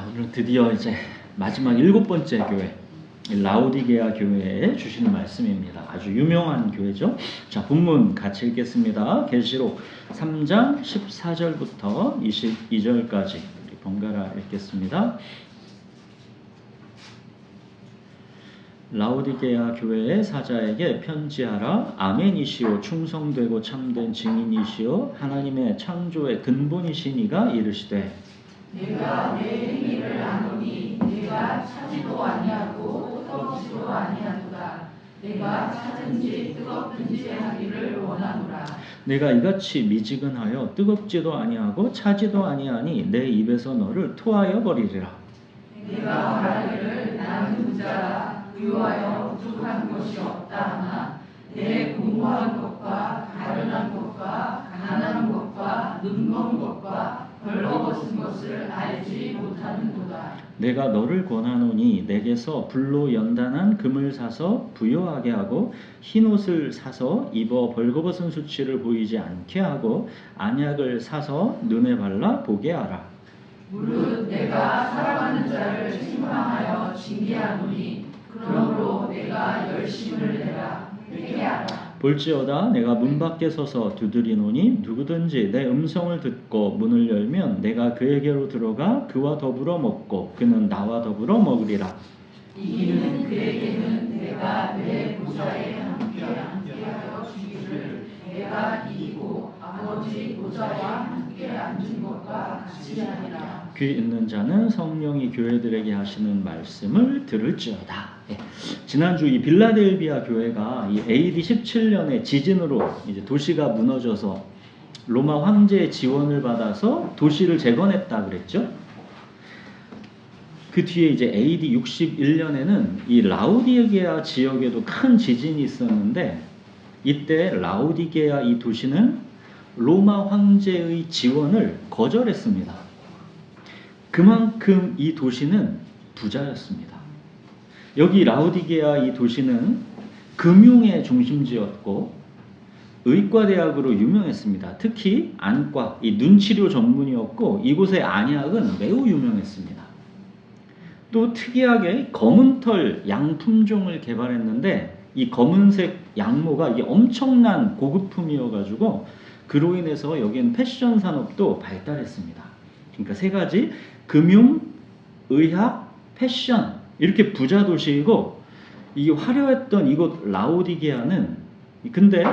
자, 오늘은 드디어 이제 마지막 7번째 교회, 라오디게아 교회에 주시는 말씀입니다. 아주 유명한 교회죠. 자, 본문 같이 읽겠습니다. 계시록 3장 14절부터 22절까지 우리 번갈아 읽겠습니다. 라오디게아 교회의 사자에게 편지하라. 아멘이시오 충성되고 참된 증인이시오 하나님의 창조의 근본이신 이가 이르시되 내가 내 행위를 아노니 내가 차지도 아니하고 뜨겁지도 아니하도다. 내가 차든지 뜨겁든지 하기를 원하노라. 내가 이같이 미지근하여 뜨겁지도 아니하고 차지도 아니하니 내 입에서 너를 토하여 버리리라. 내가 말하기를 나는 부자라 부유하여 부족한 것이 없다 하나 내 공부한 것과 가련한 것과 가난한 것과 눈먼 것과 벌거벗은 것을 알지 못하는도다. 내가 너를 권하노니 내게서 불로 연단한 금을 사서 부요하게 하고 흰옷을 사서 입어 벌거벗은 수치를 보이지 않게 하고 안약을 사서 눈에 발라 보게 하라. 무릇 내가 살아가는 자를 책망하여 징계하노니 그러므로 내가 열심을 내라 회개하라. 볼지어다 내가 문 밖에 서서 두드리노니 누구든지 내 음성을 듣고 문을 열면 내가 그에게로 들어가 그와 더불어 먹고 그는 나와 더불어 먹으리라. 이기는 그에게는 내가 내 보좌에 함께하여 주기를 내가 이기고 아버지 보좌와 함께 앉은 것과 같이 하리라. 귀 있는 자는 성령이 교회들에게 하시는 말씀을 들을지어다. 지난주 이 빌라델비아 교회가 이 AD 17년에 지진으로 이제 도시가 무너져서 로마 황제의 지원을 받아서 도시를 재건했다 그랬죠. 그 뒤에 이제 AD 61년에는 이 라오디게아 지역에도 큰 지진이 있었는데 이때 라오디게아 이 도시는 로마 황제의 지원을 거절했습니다. 그만큼 이 도시는 부자였습니다. 여기 라오디게아 이 도시는 금융의 중심지였고 의과대학으로 유명했습니다. 특히 안과, 이 눈치료 전문이었고 이곳의 안약은 매우 유명했습니다. 또 특이하게 검은털 양품종을 개발했는데 이 검은색 양모가 이게 엄청난 고급품이어가지고 그로 인해서 여기는 패션 산업도 발달했습니다. 그러니까 세 가지 금융, 의학, 패션 이렇게 부자 도시이고 이게 화려했던 이곳 라오디게아는 근데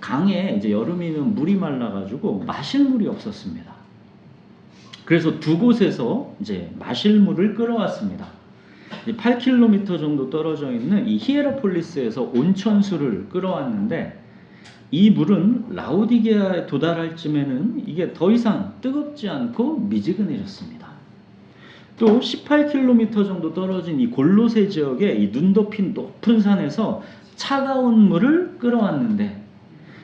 강에 이제 여름이면 물이 말라가지고 마실 물이 없었습니다. 그래서 두 곳에서 이제 마실 물을 끌어왔습니다. 8km 정도 떨어져 있는 이 히에라폴리스에서 온천수를 끌어왔는데 이 물은 라오디게아에 도달할 쯤에는 이게 더 이상 뜨겁지 않고 미지근해졌습니다. 또 18km 정도 떨어진 이 골로세 지역의 이 눈 덮인 높은 산에서 차가운 물을 끌어왔는데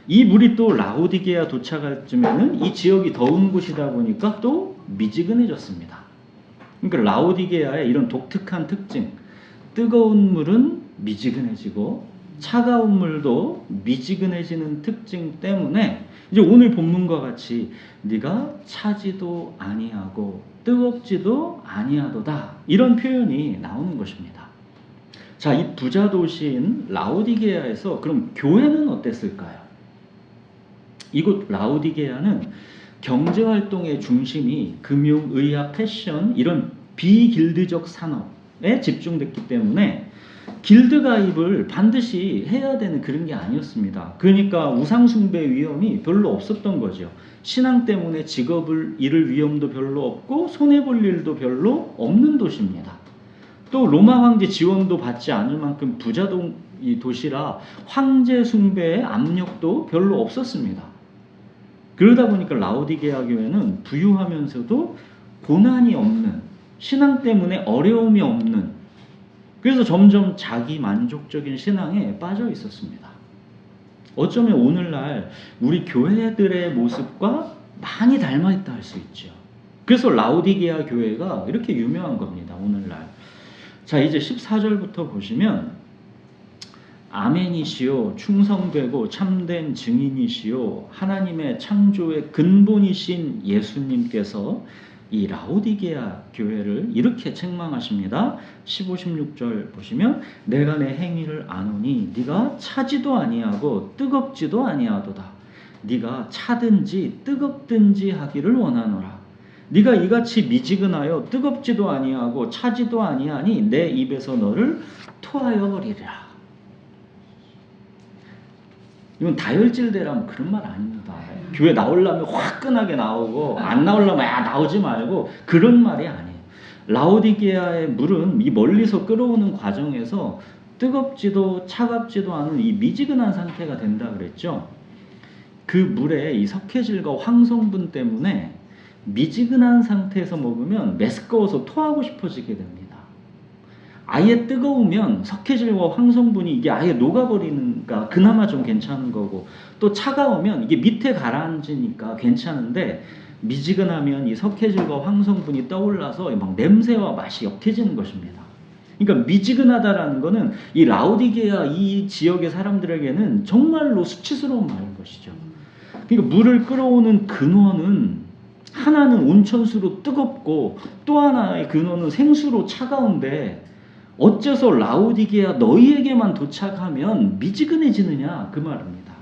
이 물이 또 라오디게아 도착할 쯤에는 이 지역이 더운 곳이다 보니까 또 미지근해졌습니다. 그러니까 라오디게아의 이런 독특한 특징, 뜨거운 물은 미지근해지고 차가운 물도 미지근해지는 특징 때문에 이제 오늘 본문과 같이 네가 차지도 아니하고 뜨겁지도 아니하도다 이런 표현이 나오는 것입니다. 자, 이 부자 도시인 라오디게아에서 그럼 교회는 어땠을까요? 이곳 라오디게아는 경제활동의 중심이 금융, 의학, 패션 이런 비길드적 산업에 집중됐기 때문에 길드 가입을 반드시 해야 되는 그런 게 아니었습니다. 그러니까 우상숭배 위험이 별로 없었던 거죠. 신앙 때문에 직업을 잃을 위험도 별로 없고 손해볼 일도 별로 없는 도시입니다. 또 로마 황제 지원도 받지 않을 만큼 부자 도시라 황제 숭배의 압력도 별로 없었습니다. 그러다 보니까 라오디게아 교회는 부유하면서도 고난이 없는, 신앙 때문에 어려움이 없는, 그래서 점점 자기 만족적인 신앙에 빠져 있었습니다. 어쩌면 오늘날 우리 교회들의 모습과 많이 닮아있다 할 수 있죠. 그래서 라오디게아 교회가 이렇게 유명한 겁니다. 오늘날. 자, 이제 14절부터 보시면 아멘이시오 충성되고 참된 증인이시오 하나님의 창조의 근본이신 예수님께서 이 라오디게아 교회를 이렇게 책망하십니다. 15, 16절 보시면 내가 내 행위를 아노니 네가 차지도 아니하고 뜨겁지도 아니하도다. 네가 차든지 뜨겁든지 하기를 원하노라. 네가 이같이 미지근하여 뜨겁지도 아니하고 차지도 아니하니 내 입에서 너를 토하여 버리리라. 이건 다혈질대라면 그런 말 아닙니다. 교회 나오려면 화끈하게 나오고 안 나오려면 나오지 말고 그런 말이 아니에요. 라오디게아의 물은 이 멀리서 끌어오는 과정에서 뜨겁지도 차갑지도 않은 이 미지근한 상태가 된다 그랬죠. 그 물에 이 석회질과 황성분 때문에 미지근한 상태에서 먹으면 메스꺼워서 토하고 싶어지게 됩니다. 아예 뜨거우면 석회질과 황성분이 이게 아예 녹아버리니까 그나마 좀 괜찮은 거고, 또 차가우면 이게 밑에 가라앉으니까 괜찮은데 미지근하면 이 석회질과 황성분이 떠올라서 막 냄새와 맛이 역해지는 것입니다. 그러니까 미지근하다라는 거는 이 라오디게아 이 지역의 사람들에게는 정말로 수치스러운 말인 것이죠. 그러니까 물을 끌어오는 근원은 하나는 온천수로 뜨겁고 또 하나의 근원은 생수로 차가운데 어째서 라오디게아 너희에게만 도착하면 미지근해지느냐 그 말입니다.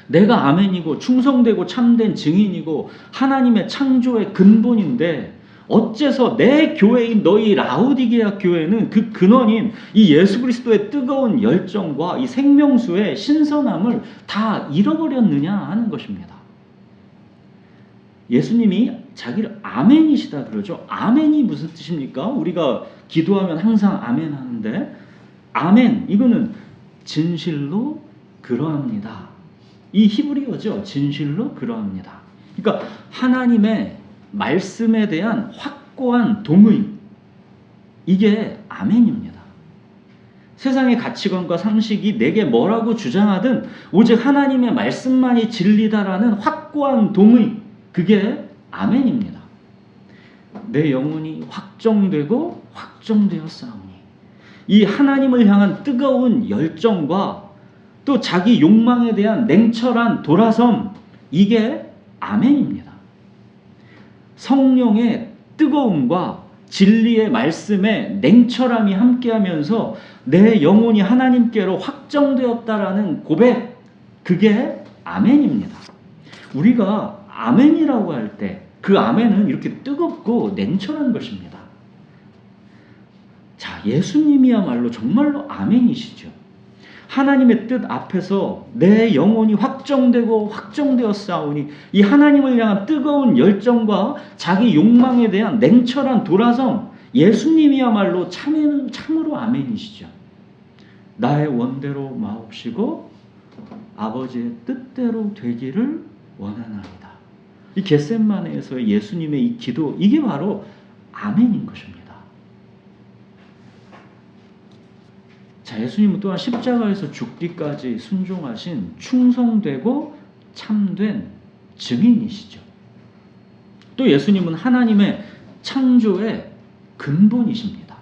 내가 아멘이고 충성되고 참된 증인이고 하나님의 창조의 근본인데 어째서 내 교회인 너희 라오디게아 교회는 그 근원인 이 예수 그리스도의 뜨거운 열정과 이 생명수의 신선함을 다 잃어버렸느냐 하는 것입니다. 예수님이 자기를 아멘이시다 그러죠. 아멘이 무슨 뜻입니까? 우리가 기도하면 항상 아멘 하는데 아멘 이거는 진실로 그러합니다. 이 히브리어죠. 진실로 그러합니다. 그러니까 하나님의 말씀에 대한 확고한 동의, 이게 아멘입니다. 세상의 가치관과 상식이 내게 뭐라고 주장하든 오직 하나님의 말씀만이 진리다라는 확고한 동의, 그게 아멘입니다. 내 영혼이 확정되고 확정되었사오니, 이 하나님을 향한 뜨거운 열정과 또 자기 욕망에 대한 냉철한 돌아섬, 이게 아멘입니다. 성령의 뜨거움과 진리의 말씀에 냉철함이 함께하면서 내 영혼이 하나님께로 확정되었다라는 고백, 그게 아멘입니다. 우리가 아멘이라고 할 때 그 아멘은 이렇게 뜨겁고 냉철한 것입니다. 자, 예수님이야말로 정말로 아멘이시죠. 하나님의 뜻 앞에서 내 영혼이 확정되고 확정되었사오니, 이 하나님을 향한 뜨거운 열정과 자기 욕망에 대한 냉철한 돌아섬, 예수님이야말로 참으로 아멘이시죠. 나의 원대로 마옵시고 아버지의 뜻대로 되기를 원하나이다. 이 겟세마네에서의 예수님의 이 기도, 이게 바로 아멘인 것입니다. 자, 예수님은 또한 십자가에서 죽기까지 순종하신 충성되고 참된 증인이시죠. 또 예수님은 하나님의 창조의 근본이십니다.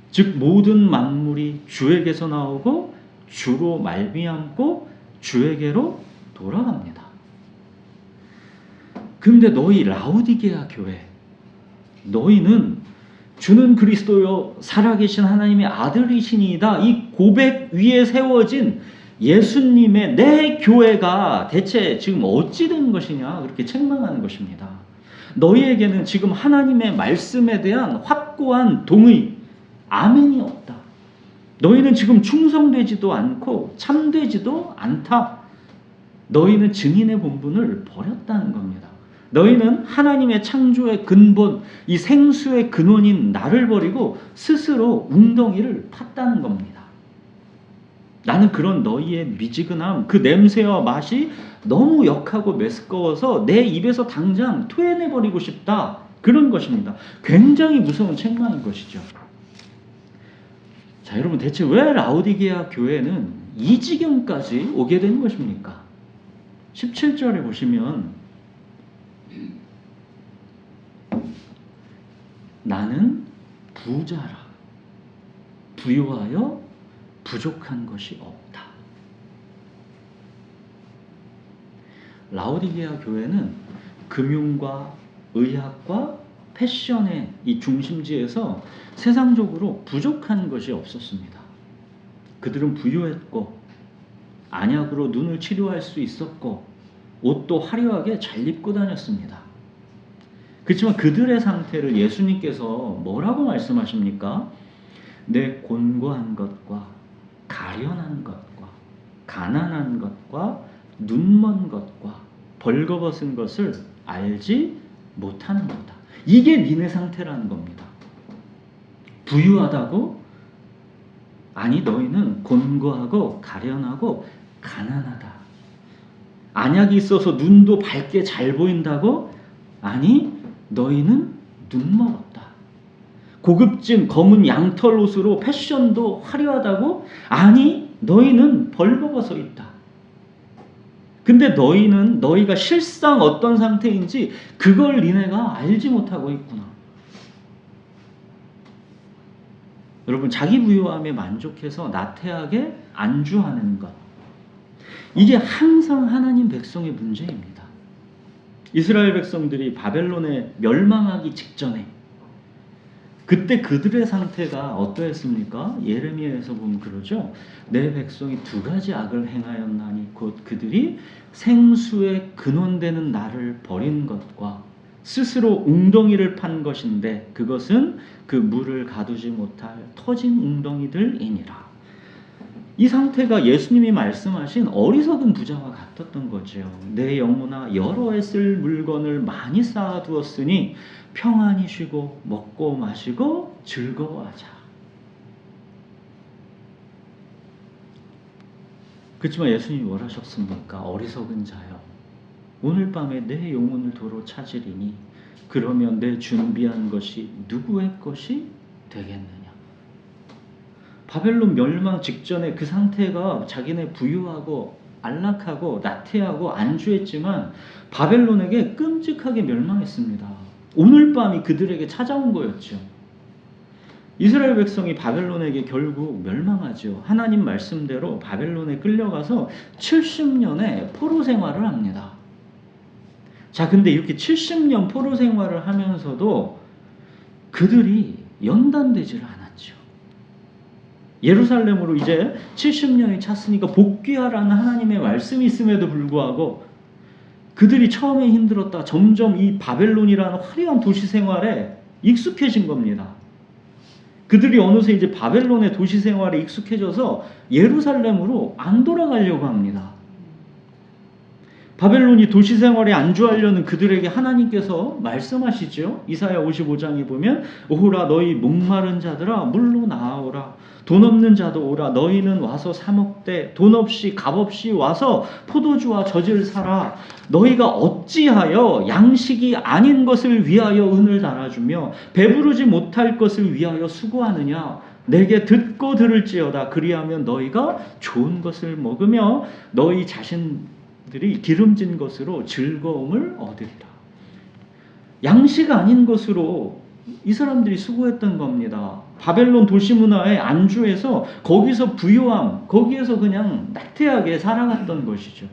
즉 모든 만물이 주에게서 나오고 주로 말미암고 주에게로 돌아갑니다. 그런데 너희 라오디게아 교회, 너희는 주는 그리스도요 살아계신 하나님의 아들이시니이다, 이 고백 위에 세워진 예수님의 내 교회가 대체 지금 어찌 된 것이냐, 그렇게 책망하는 것입니다. 너희에게는 지금 하나님의 말씀에 대한 확고한 동의, 아멘이 없다. 너희는 지금 충성되지도 않고 참되지도 않다. 너희는 증인의 본분을 버렸다는 겁니다. 너희는 하나님의 창조의 근본, 이 생수의 근원인 나를 버리고 스스로 웅덩이를 팠다는 겁니다. 나는 그런 너희의 미지근함, 그 냄새와 맛이 너무 역하고 메스꺼워서 내 입에서 당장 토해내버리고 싶다, 그런 것입니다. 굉장히 무서운 책망인 것이죠. 자, 여러분, 대체 왜 라오디게아 교회는 이 지경까지 오게 된 것입니까? 17절에 보시면 나는 부자라, 부유하여 부족한 것이 없다. 라오디게아 교회는 금융과 의학과 패션의 이 중심지에서 세상적으로 부족한 것이 없었습니다. 그들은 부유했고 안약으로 눈을 치료할 수 있었고 옷도 화려하게 잘 입고 다녔습니다. 그렇지만 그들의 상태를 예수님께서 뭐라고 말씀하십니까? 내 곤고한 것과 가련한 것과 가난한 것과 눈먼 것과 벌거벗은 것을 알지 못하는 거다. 이게 니네 상태라는 겁니다. 부유하다고? 아니, 너희는 곤고하고 가련하고 가난하다. 안약이 있어서 눈도 밝게 잘 보인다고? 아니, 너희는 눈멀었다. 고급진 검은 양털 옷으로 패션도 화려하다고? 아니, 너희는 벌거벗어 있다. 근데 너희가 실상 어떤 상태인지 그걸 니네가 알지 못하고 있구나. 여러분, 자기 부유함에 만족해서 나태하게 안주하는 것, 이게 항상 하나님 백성의 문제입니다. 이스라엘 백성들이 바벨론에 멸망하기 직전에 그때 그들의 상태가 어떠했습니까? 예레미야에서 보면 그러죠. 내 백성이 두 가지 악을 행하였나니 곧 그들이 생수의 근원되는 나를 버린 것과 스스로 웅덩이를 판 것인데 그것은 그 물을 가두지 못할 터진 웅덩이들이니라. 이 상태가 예수님이 말씀하신 어리석은 부자와 같았던 거죠. 내 영혼아, 여러 해 쓸 물건을 많이 쌓아두었으니 평안히 쉬고 먹고 마시고 즐거워하자. 그렇지만 예수님이 뭘 하셨습니까? 어리석은 자여, 오늘 밤에 내 영혼을 도로 찾으리니 그러면 내 준비한 것이 누구의 것이 되겠느냐. 바벨론 멸망 직전에 그 상태가 자기네 부유하고 안락하고 나태하고 안주했지만 바벨론에게 끔찍하게 멸망했습니다. 오늘 밤이 그들에게 찾아온 거였죠. 이스라엘 백성이 바벨론에게 결국 멸망하죠. 하나님 말씀대로 바벨론에 끌려가서 70년의 포로 생활을 합니다. 자, 근데 이렇게 70년 포로 생활을 하면서도 그들이 연단되지를 않았죠. 예루살렘으로 이제 70년이 찼으니까 복귀하라는 하나님의 말씀이 있음에도 불구하고 그들이 처음에 힘들었다 점점 이 바벨론이라는 화려한 도시 생활에 익숙해진 겁니다. 그들이 어느새 이제 바벨론의 도시 생활에 익숙해져서 예루살렘으로 안 돌아가려고 합니다. 바벨론이 도시 생활에 안주하려는 그들에게 하나님께서 말씀하시죠. 이사야 55장에 보면 오라 너희 목마른 자들아 물로 나아오라. 돈 없는 자도 오라. 너희는 와서 사 먹되 돈 없이 값 없이 와서 포도주와 젖을 사라. 너희가 어찌하여 양식이 아닌 것을 위하여 은을 달아주며 배부르지 못할 것을 위하여 수고하느냐. 내게 듣고 들을지어다. 그리하면 너희가 좋은 것을 먹으며 너희 자신들이 기름진 것으로 즐거움을 얻으리라. 양식 아닌 것으로 이 사람들이 수고했던 겁니다. 바벨론 도시 문화에 안주해서 거기서 부유함, 거기에서 그냥 나태하게 살아갔던 것이죠.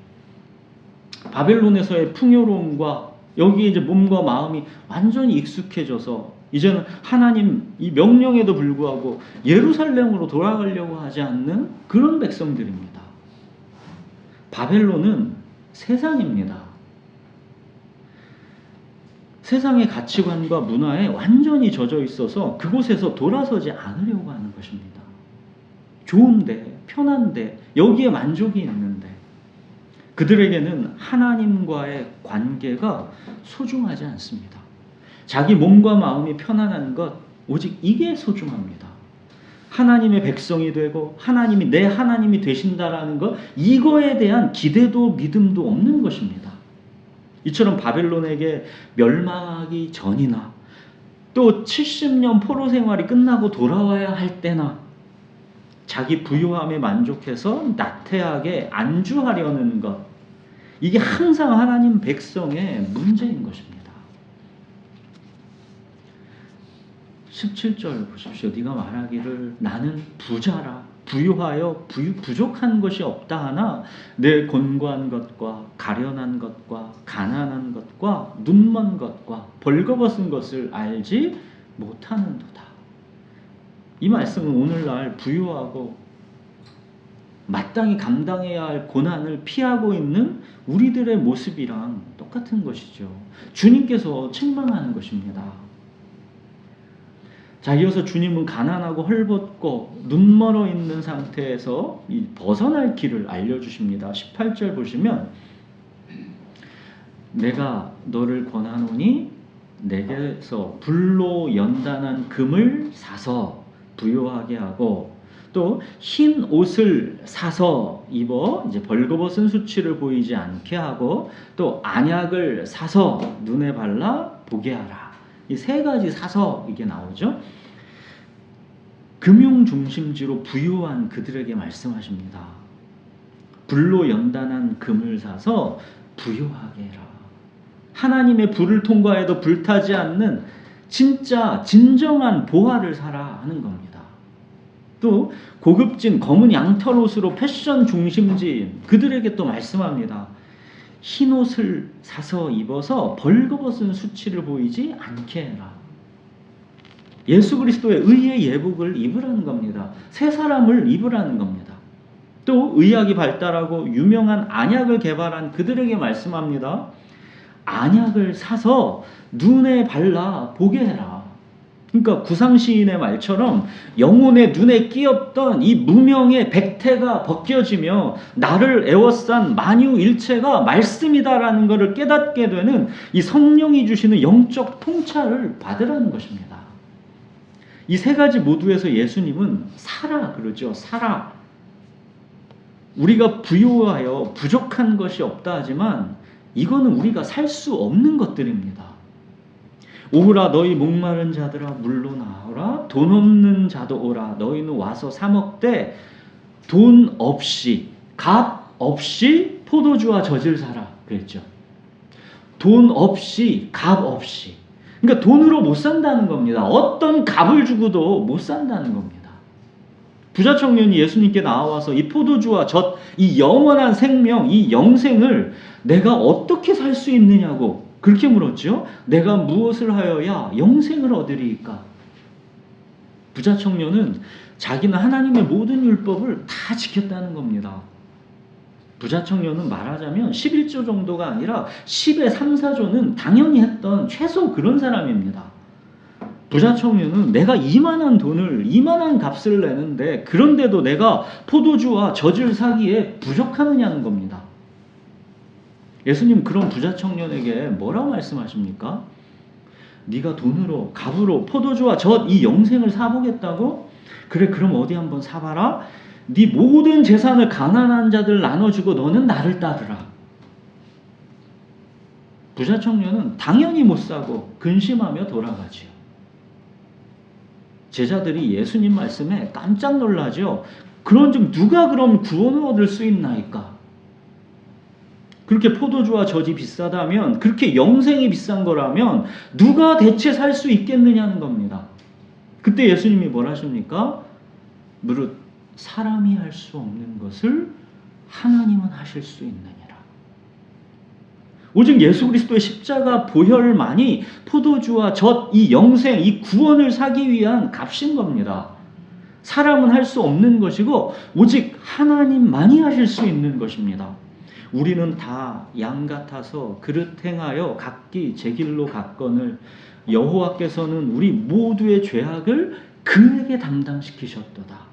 바벨론에서의 풍요로움과 여기에 이제 몸과 마음이 완전히 익숙해져서 이제는 하나님 이 명령에도 불구하고 예루살렘으로 돌아가려고 하지 않는 그런 백성들입니다. 바벨론은 세상입니다. 세상의 가치관과 문화에 완전히 젖어 있어서 그곳에서 돌아서지 않으려고 하는 것입니다. 좋은데, 편한데, 여기에 만족이 있는데 그들에게는 하나님과의 관계가 소중하지 않습니다. 자기 몸과 마음이 편안한 것, 오직 이게 소중합니다. 하나님의 백성이 되고 하나님이 내 하나님이 되신다라는 것, 이거에 대한 기대도 믿음도 없는 것입니다. 이처럼 바벨론에게 멸망하기 전이나 또 70년 포로 생활이 끝나고 돌아와야 할 때나 자기 부유함에 만족해서 나태하게 안주하려는 것, 이게 항상 하나님 백성의 문제인 것입니다. 17절 보십시오. 네가 말하기를 나는 부자라 부유하여 부족한 것이 없다 하나 내 곤고한 것과 가련한 것과 가난한 것과 눈먼 것과 벌거벗은 것을 알지 못하는도다. 이 말씀은 오늘날 부유하고 마땅히 감당해야 할 고난을 피하고 있는 우리들의 모습이랑 똑같은 것이죠. 주님께서 책망하는 것입니다. 자, 이어서 주님은 가난하고 헐벗고 눈멀어 있는 상태에서 이 벗어날 길을 알려주십니다. 18절 보시면 내가 너를 권하노니 내게서 불로 연단한 금을 사서 부요하게 하고 또 흰 옷을 사서 입어 이제 벌거벗은 수치를 보이지 않게 하고 또 안약을 사서 눈에 발라 보게 하라. 이 세 가지 사서 이게 나오죠. 금융 중심지로 부유한 그들에게 말씀하십니다. 불로 연단한 금을 사서 부유하게 해라. 하나님의 불을 통과해도 불타지 않는 진짜 진정한 보화를 사라 하는 겁니다. 또 고급진 검은 양털 옷으로 패션 중심지인 그들에게 또 말씀합니다. 흰 옷을 사서 입어서 벌거벗은 수치를 보이지 않게 해라. 예수 그리스도의 의의 예복을 입으라는 겁니다. 새 사람을 입으라는 겁니다. 또 의학이 발달하고 유명한 안약을 개발한 그들에게 말씀합니다. 안약을 사서 눈에 발라 보게 해라. 그러니까 구상시인의 말처럼 영혼의 눈에 끼었던 이 무명의 백태가 벗겨지며 나를 에워싼 만유일체가 말씀이다라는 것을 깨닫게 되는 이 성령이 주시는 영적 통찰을 받으라는 것입니다. 이 세 가지 모두에서 예수님은 사라 그러죠. 사라. 우리가 부유하여 부족한 것이 없다 하지만 이거는 우리가 살 수 없는 것들입니다. 오라 너희 목마른 자들아 물로 나오라 돈 없는 자도 오라 너희는 와서 사 먹되 돈 없이 값 없이 포도주와 젖을 사라 그랬죠. 돈 없이 값 없이 그러니까 돈으로 못 산다는 겁니다. 어떤 값을 주고도 못 산다는 겁니다. 부자 청년이 예수님께 나와서 이 포도주와 젖, 이 영원한 생명, 이 영생을 내가 어떻게 살 수 있느냐고 그렇게 물었죠. 내가 무엇을 하여야 영생을 얻으리이까? 부자 청년은 자기는 하나님의 모든 율법을 다 지켰다는 겁니다. 부자 청년은 말하자면 11조 정도가 아니라 10의 3, 4조는 당연히 했던 최소 그런 사람입니다. 부자 청년은 내가 이만한 돈을 이만한 값을 내는데 그런데도 내가 포도주와 젖을 사기에 부족하느냐는 겁니다. 예수님 그런 부자 청년에게 뭐라고 말씀하십니까? 네가 돈으로 값으로 포도주와 젖 이 영생을 사보겠다고? 그래 그럼 어디 한번 사봐라. 네 모든 재산을 가난한 자들 나눠주고 너는 나를 따르라. 부자 청년은 당연히 못 사고 근심하며 돌아가지요. 제자들이 예수님 말씀에 깜짝 놀라죠. 그런즉 누가 그럼 구원을 얻을 수 있나이까? 그렇게 포도주와 젖이 비싸다면 그렇게 영생이 비싼 거라면 누가 대체 살 수 있겠느냐는 겁니다. 그때 예수님이 뭐라 하십니까? 무릇 사람이 할 수 없는 것을 하나님은 하실 수 있느니라. 오직 예수 그리스도의 십자가 보혈만이 포도주와 젖, 이 영생, 이 구원을 사기 위한 값인 겁니다. 사람은 할 수 없는 것이고 오직 하나님만이 하실 수 있는 것입니다. 우리는 다 양 같아서 그릇 행하여 각기 제 길로 갔거늘 여호와께서는 우리 모두의 죄악을 그에게 담당시키셨도다.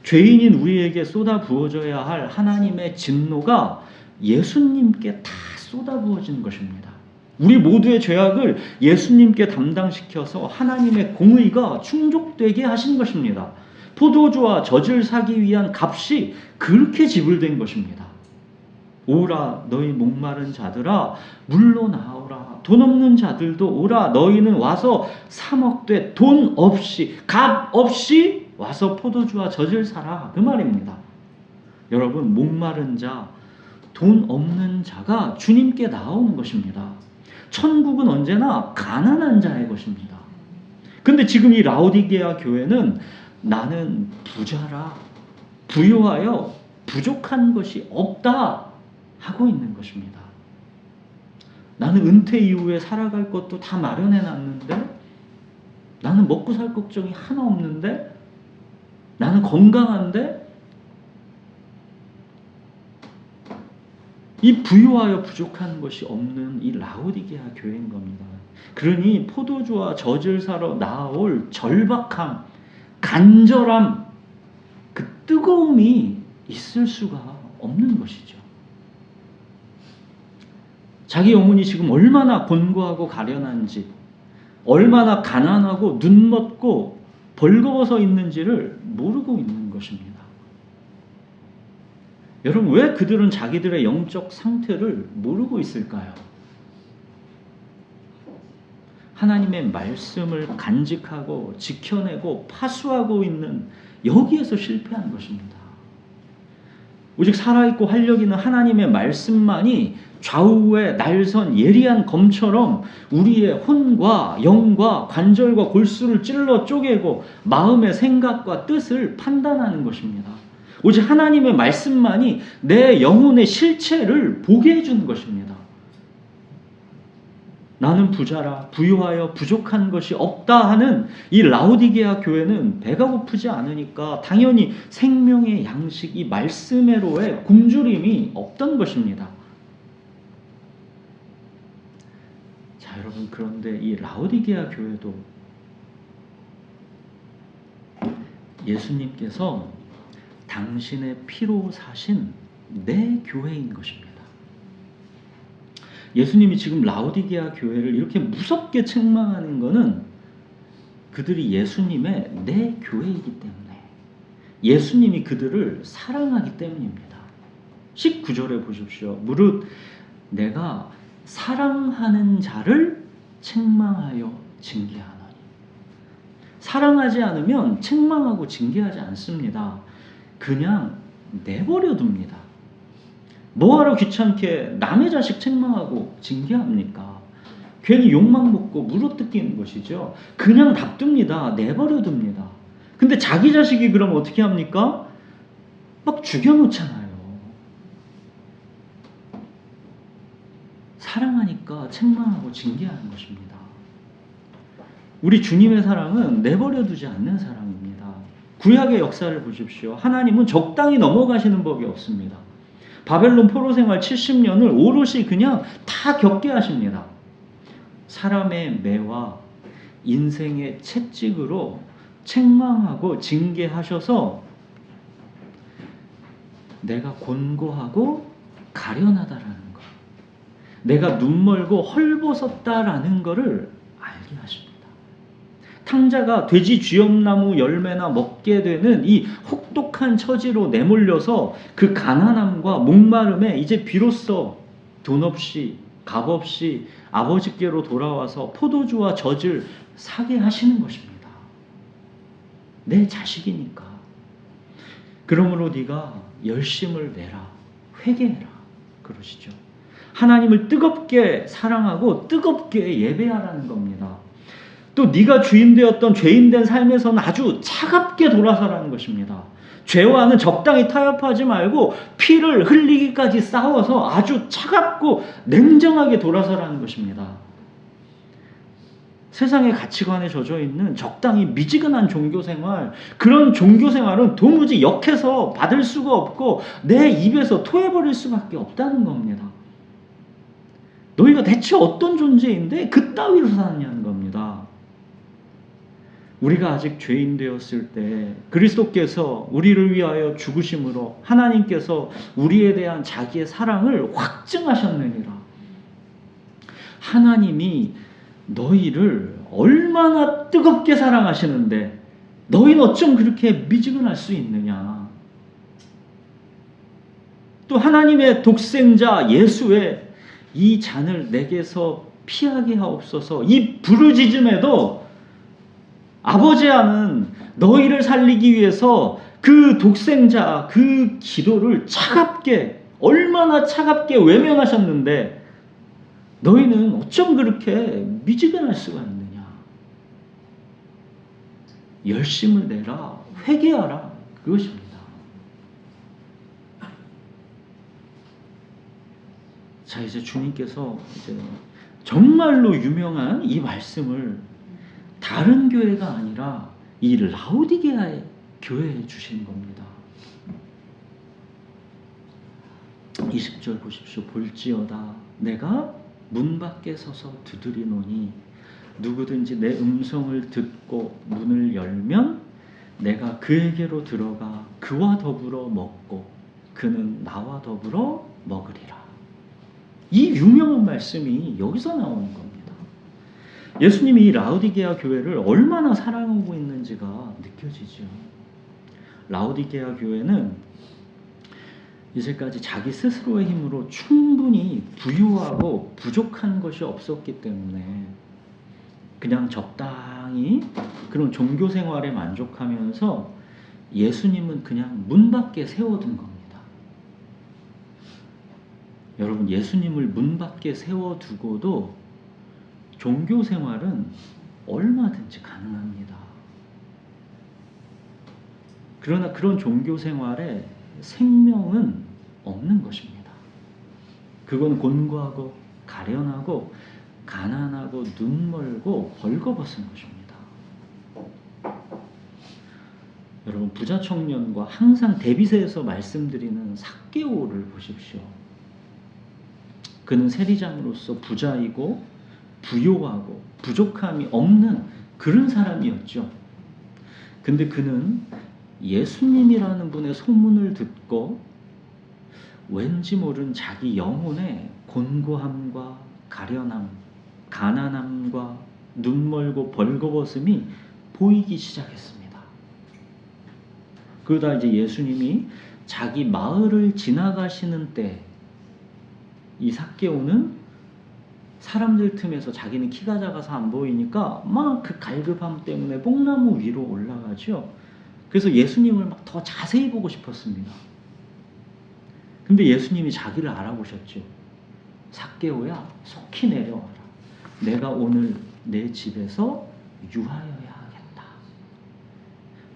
죄인인 우리에게 쏟아 부어져야 할 하나님의 진노가 예수님께 다 쏟아 부어진 것입니다. 우리 모두의 죄악을 예수님께 담당시켜서 하나님의 공의가 충족되게 하신 것입니다. 포도주와 젖을 사기 위한 값이 그렇게 지불된 것입니다. 오라 너희 목마른 자들아 물로 나오라 돈 없는 자들도 오라 너희는 와서 사 먹되 돈 없이 값 없이 와서 포도주와 젖을 사라 그 말입니다. 여러분 목마른 자 돈 없는 자가 주님께 나오는 것입니다. 천국은 언제나 가난한 자의 것입니다. 근데 지금 이 라오디게아 교회는 나는 부자라, 부유하여 부족한 것이 없다 하고 있는 것입니다. 나는 은퇴 이후에 살아갈 것도 다 마련해 놨는데, 나는 먹고 살 걱정이 하나 없는데, 나는 건강한데, 이 부유하여 부족한 것이 없는 이 라오디게아 교회인 겁니다. 그러니 포도주와 젖을 사러 나올 절박함, 간절함, 그 뜨거움이 있을 수가 없는 것이죠. 자기 영혼이 지금 얼마나 곤고하고 가련한지, 얼마나 가난하고 눈먼고 벌거벗어 있는지를 모르고 있는 것입니다. 여러분, 왜 그들은 자기들의 영적 상태를 모르고 있을까요? 하나님의 말씀을 간직하고 지켜내고 파수하고 있는 여기에서 실패한 것입니다. 오직 살아있고 활력 있는 하나님의 말씀만이 좌우의 날선 예리한 검처럼 우리의 혼과 영과 관절과 골수를 찔러 쪼개고 마음의 생각과 뜻을 판단하는 것입니다. 오직 하나님의 말씀만이 내 영혼의 실체를 보게 해주는 것입니다. 나는 부자라, 부유하여 부족한 것이 없다 하는 이 라오디게아 교회는 배가 고프지 않으니까 당연히 생명의 양식, 이 말씀의로에 굶주림이 없던 것입니다. 자, 여러분, 그런데 이 라오디게아 교회도 예수님께서 당신의 피로 사신 내 교회인 것입니다. 예수님이 지금 라오디게아 교회를 이렇게 무섭게 책망하는 것은 그들이 예수님의 내 교회이기 때문에, 예수님이 그들을 사랑하기 때문입니다. 19절에 보십시오. 무릇 내가 사랑하는 자를 책망하여 징계하노니. 사랑하지 않으면 책망하고 징계하지 않습니다. 그냥 내버려 둡니다. 뭐하러 귀찮게 남의 자식 책망하고 징계합니까? 괜히 욕만 먹고 물어뜯기는 것이죠. 그냥 놔둡니다. 내버려 둡니다. 근데 자기 자식이 그럼 어떻게 합니까? 막 죽여놓잖아요. 사랑하니까 책망하고 징계하는 것입니다. 우리 주님의 사랑은 내버려 두지 않는 사랑입니다. 구약의 역사를 보십시오. 하나님은 적당히 넘어가시는 법이 없습니다. 바벨론 포로 생활 70년을 오롯이 그냥 다 겪게 하십니다. 사람의 매와 인생의 채찍으로 책망하고 징계하셔서 내가 곤고하고 가련하다라는 것, 내가 눈멀고 헐벗었다라는 것을 알게 하십니다. 탕자가 돼지 쥐엄나무 열매나 먹게 되는 이 혹독한 처지로 내몰려서 그 가난함과 목마름에 이제 비로소 돈 없이 값 없이 아버지께로 돌아와서 포도주와 젖을 사게 하시는 것입니다. 내 자식이니까. 그러므로 네가 열심을 내라, 회개해라 그러시죠. 하나님을 뜨겁게 사랑하고 뜨겁게 예배하라는 겁니다. 또 네가 주인되었던 죄인된 삶에서는 아주 차갑게 돌아서라는 것입니다. 죄와는 적당히 타협하지 말고 피를 흘리기까지 싸워서 아주 차갑고 냉정하게 돌아서라는 것입니다. 세상의 가치관에 젖어 있는 적당히 미지근한 종교생활, 그런 종교생활은 도무지 역해서 받을 수가 없고 내 입에서 토해버릴 수밖에 없다는 겁니다. 너희가 대체 어떤 존재인데 그따위로 사느냐는 겁니다. 우리가 아직 죄인 되었을 때 그리스도께서 우리를 위하여 죽으심으로 하나님께서 우리에 대한 자기의 사랑을 확증하셨느니라. 하나님이 너희를 얼마나 뜨겁게 사랑하시는데 너희는 어쩜 그렇게 미지근할 수 있느냐. 또 하나님의 독생자 예수의 이 잔을 내게서 피하게 하옵소서. 이 부르짖음에도 아버지와는 너희를 살리기 위해서 그 독생자 그 기도를 차갑게, 얼마나 차갑게 외면하셨는데 너희는 어쩜 그렇게 미지근할 수가 있느냐. 열심을 내라, 회개하라, 그것입니다. 자, 이제 주님께서 이제 정말로 유명한 이 말씀을 다른 교회가 아니라 이 라오디게아의 교회에 주신 겁니다. 20절 보십시오. 볼지어다 내가 문 밖에 서서 두드리노니 누구든지 내 음성을 듣고 문을 열면 내가 그에게로 들어가 그와 더불어 먹고 그는 나와 더불어 먹으리라. 이 유명한 말씀이 여기서 나오는 겁니다. 예수님이 이 라오디게아 교회를 얼마나 사랑하고 있는지가 느껴지죠. 라오디게아 교회는 이제까지 자기 스스로의 힘으로 충분히 부유하고 부족한 것이 없었기 때문에 그냥 적당히 그런 종교 생활에 만족하면서 예수님은 그냥 문 밖에 세워둔 겁니다. 여러분, 예수님을 문 밖에 세워두고도 종교 생활은 얼마든지 가능합니다. 그러나 그런 종교 생활에 생명은 없는 것입니다. 그건 곤고하고 가련하고 가난하고 눈멀고 벌거벗은 것입니다. 여러분, 부자 청년과 항상 데빗에서 말씀드리는 삭개오를 보십시오. 그는 세리장으로서 부자이고 부요하고 부족함이 없는 그런 사람이었죠. 근데 그는 예수님이라는 분의 소문을 듣고 왠지 모른 자기 영혼의 곤고함과 가련함, 가난함과 눈멀고 벌거벗음이 보이기 시작했습니다. 그러다 이제 예수님이 자기 마을을 지나가시는 때 이 삭개오는 사람들 틈에서 자기는 키가 작아서 안 보이니까 막 그 갈급함 때문에 뽕나무 위로 올라가죠. 그래서 예수님을 막 더 자세히 보고 싶었습니다. 근데 예수님이 자기를 알아보셨죠. 삭개오야, 속히 내려와라. 내가 오늘 내 집에서 유하여야 하겠다.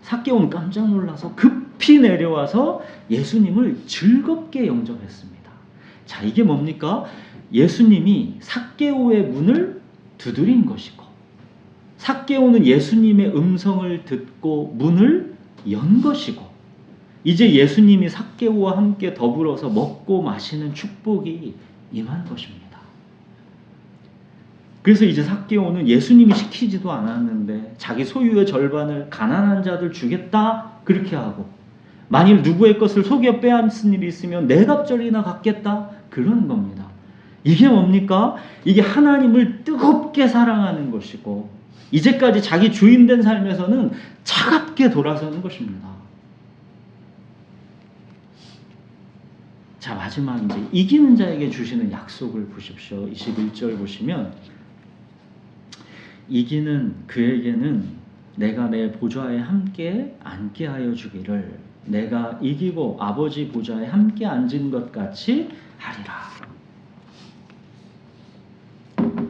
삭개오는 깜짝 놀라서 급히 내려와서 예수님을 즐겁게 영접했습니다. 자, 이게 뭡니까? 예수님이 삭개오의 문을 두드린 것이고, 삭개오는 예수님의 음성을 듣고 문을 연 것이고, 이제 예수님이 삭개오와 함께 더불어서 먹고 마시는 축복이 임한 것입니다. 그래서 이제 삭개오는 예수님이 시키지도 않았는데 자기 소유의 절반을 가난한 자들 주겠다 그렇게 하고, 만일 누구의 것을 속여 빼앗은 일이 있으면 네 갑절이나 갚겠다 그러는 겁니다. 이게 뭡니까? 이게 하나님을 뜨겁게 사랑하는 것이고, 이제까지 자기 주인된 삶에서는 차갑게 돌아서는 것입니다. 자, 마지막 이제 이기는 자에게 주시는 약속을 보십시오. 21절 보시면, 이기는 그에게는 내가 내 보좌에 함께 앉게 하여 주기를 내가 이기고 아버지 보좌에 함께 앉은 것 같이 하리라.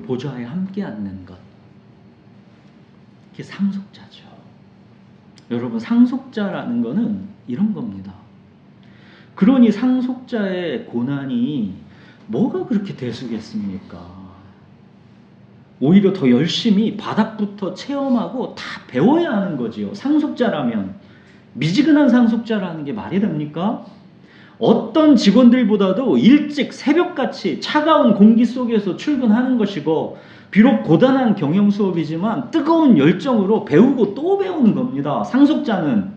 보좌에 함께 앉는 것, 이게 상속자죠. 여러분, 상속자라는 거는 이런 겁니다. 그러니 상속자의 고난이 뭐가 그렇게 대수겠습니까? 오히려 더 열심히 바닥부터 체험하고 다 배워야 하는 거지요. 상속자라면. 미지근한 상속자라는 게 말이 됩니까? 어떤 직원들보다도 일찍 새벽같이 차가운 공기 속에서 출근하는 것이고, 비록 고단한 경영 수업이지만 뜨거운 열정으로 배우고 또 배우는 겁니다. 상속자는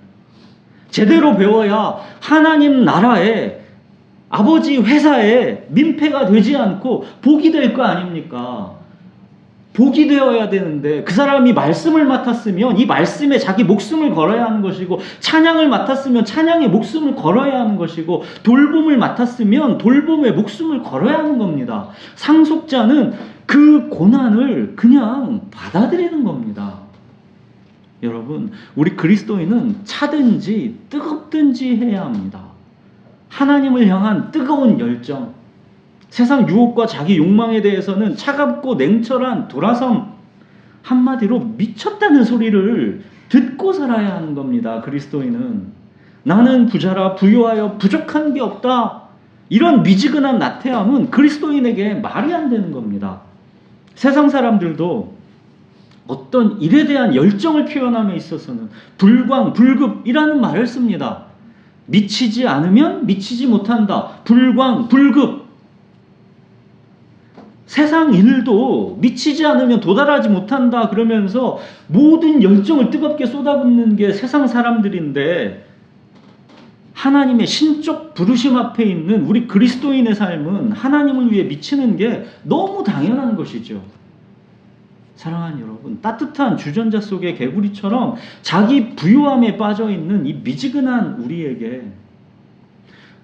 제대로 배워야 하나님 나라에, 아버지 회사에 민폐가 되지 않고 복이 될 거 아닙니까? 복이 되어야 되는데, 그 사람이 말씀을 맡았으면 이 말씀에 자기 목숨을 걸어야 하는 것이고, 찬양을 맡았으면 찬양에 목숨을 걸어야 하는 것이고, 돌봄을 맡았으면 돌봄에 목숨을 걸어야 하는 겁니다. 상속자는 그 고난을 그냥 받아들이는 겁니다. 여러분, 우리 그리스도인은 차든지 뜨겁든지 해야 합니다. 하나님을 향한 뜨거운 열정, 세상 유혹과 자기 욕망에 대해서는 차갑고 냉철한 돌아섬, 한마디로 미쳤다는 소리를 듣고 살아야 하는 겁니다. 그리스도인은. 나는 부자라 부유하여 부족한 게 없다. 이런 미지근한 나태함은 그리스도인에게 말이 안 되는 겁니다. 세상 사람들도 어떤 일에 대한 열정을 표현함에 있어서는 불광, 불급이라는 말을 씁니다. 미치지 않으면 미치지 못한다. 불광, 불급. 세상 일도 미치지 않으면 도달하지 못한다 그러면서 모든 열정을 뜨겁게 쏟아붓는 게 세상 사람들인데, 하나님의 신적 부르심 앞에 있는 우리 그리스도인의 삶은 하나님을 위해 미치는 게 너무 당연한 것이죠. 사랑하는 여러분, 따뜻한 주전자 속의 개구리처럼 자기 부유함에 빠져있는 이 미지근한 우리에게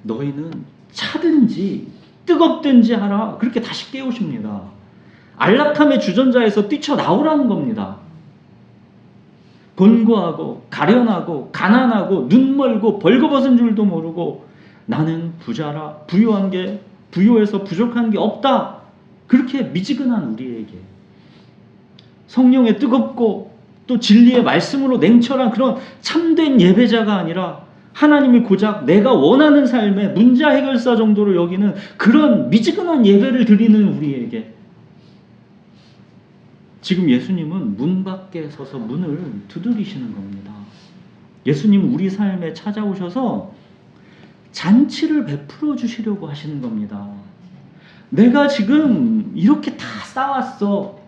너희는 차든지 뜨겁든지 하라, 그렇게 다시 깨우십니다. 안락함의 주전자에서 뛰쳐나오라는 겁니다. 곤고하고 가련하고 가난하고 눈멀고 벌거벗은 줄도 모르고 나는 부자라 부유한 게 부유해서 부족한 게 없다, 그렇게 미지근한 우리에게 성령의 뜨겁고 또 진리의 말씀으로 냉철한 그런 참된 예배자가 아니라 하나님이 고작 내가 원하는 삶의 문제 해결사 정도로 여기는 그런 미지근한 예배를 드리는 우리에게 지금 예수님은 문 밖에 서서 문을 두드리시는 겁니다. 예수님은 우리 삶에 찾아오셔서 잔치를 베풀어 주시려고 하시는 겁니다. 내가 지금 이렇게 다 쌓았어.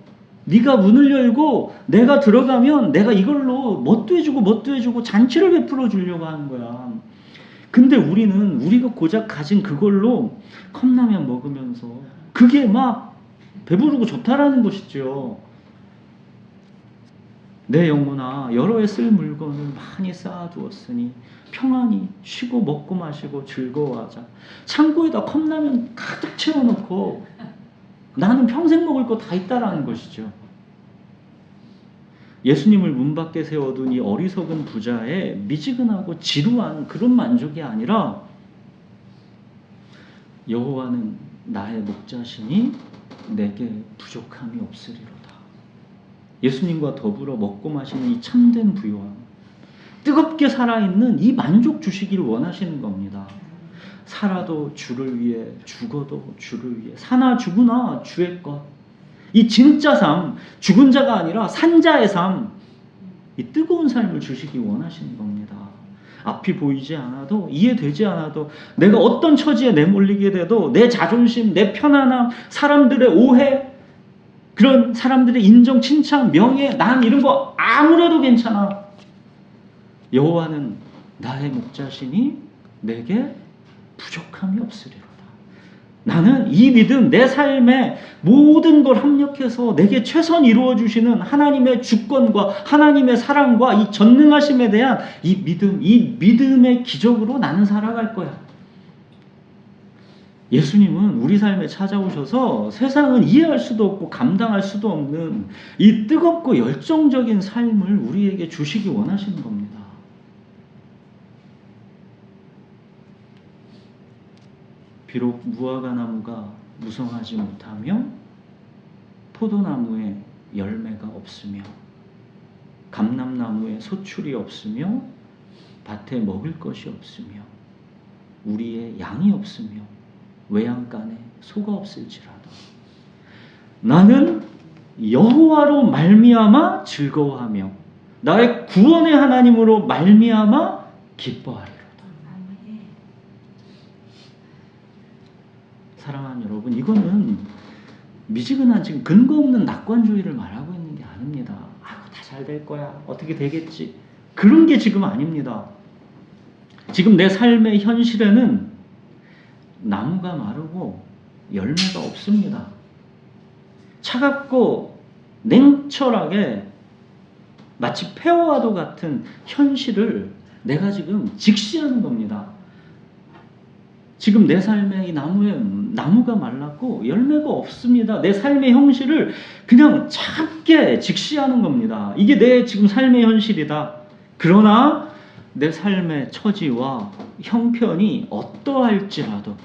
네가 문을 열고 내가 들어가면 내가 이걸로 뭣도 해주고 잔치를 베풀어 주려고 하는 거야. 근데 우리는 우리가 고작 가진 그걸로 컵라면 먹으면서 그게 막 배부르고 좋다라는 것이죠. 내 영혼아, 여러 해 쓸 물건을 많이 쌓아두었으니 평안히 쉬고 먹고 마시고 즐거워하자. 창고에다 컵라면 가득 채워놓고 나는 평생 먹을 거 다 있다라는 것이죠. 예수님을 문 밖에 세워둔 이 어리석은 부자의 미지근하고 지루한 그런 만족이 아니라 여호와는 나의 목자시니 내게 부족함이 없으리로다. 예수님과 더불어 먹고 마시는 이 참된 부요함, 뜨겁게 살아있는 이 만족 주시기를 원하시는 겁니다. 살아도 주를 위해, 죽어도 주를 위해, 사나 죽으나 주의 것. 이 진짜 삶, 죽은 자가 아니라 산자의 삶, 이 뜨거운 삶을 주시기 원하시는 겁니다. 앞이 보이지 않아도, 이해되지 않아도, 내가 어떤 처지에 내몰리게 돼도 내 자존심, 내 편안함, 사람들의 오해, 그런 사람들의 인정, 칭찬, 명예, 난 이런 거 아무래도 괜찮아. 여호와는 나의 목자시니 내게 부족함이 없으리로다. 나는 이 믿음, 내 삶에 모든 걸 합력해서 내게 최선 이루어 주시는 하나님의 주권과 하나님의 사랑과 이 전능하심에 대한 이 믿음, 이 믿음의 기적으로 나는 살아갈 거야. 예수님은 우리 삶에 찾아오셔서 세상은 이해할 수도 없고 감당할 수도 없는 이 뜨겁고 열정적인 삶을 우리에게 주시기 원하시는 겁니다. 비록 무화과 나무가 무성하지 못하며 포도나무에 열매가 없으며 감람나무에 소출이 없으며 밭에 먹을 것이 없으며 우리의 양이 없으며 외양간에 소가 없을지라도 나는 여호와로 말미암아 즐거워하며 나의 구원의 하나님으로 말미암아 기뻐하리로다. 사랑하는 여러분, 이거는 미지근한 지금 근거 없는 낙관주의를 말하고 있는 게 아닙니다. 아이고 다 잘 될 거야, 어떻게 되겠지, 그런 게 지금 아닙니다. 지금 내 삶의 현실에는 나무가 마르고 열매가 없습니다. 차갑고 냉철하게 마치 폐허와도 같은 현실을 내가 지금 직시하는 겁니다. 지금 내 삶의 이 나무가 말랐고 열매가 없습니다. 내 삶의 현실을 그냥 차갑게 직시하는 겁니다. 이게 내 지금 삶의 현실이다. 그러나 내 삶의 처지와 형편이 어떠할지라도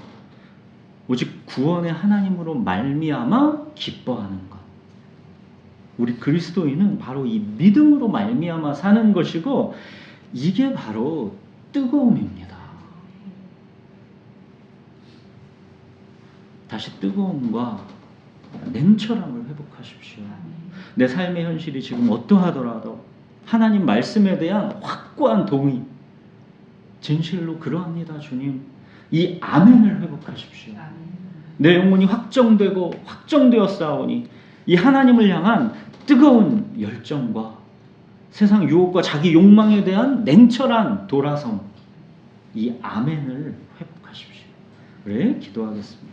오직 구원의 하나님으로 말미암아 기뻐하는 것. 우리 그리스도인은 바로 이 믿음으로 말미암아 사는 것이고 이게 바로 뜨거움입니다. 다시 뜨거움과 냉철함을 회복하십시오. 내 삶의 현실이 지금 어떠하더라도 하나님 말씀에 대한 확고한 동의, 진실로 그러합니다 주님, 이 아멘을 회복하십시오. 내 영혼이 확정되고 확정되었사오니 이 하나님을 향한 뜨거운 열정과 세상 유혹과 자기 욕망에 대한 냉철한 돌아섬, 이 아멘을 회복하십시오. 그래 기도하겠습니다.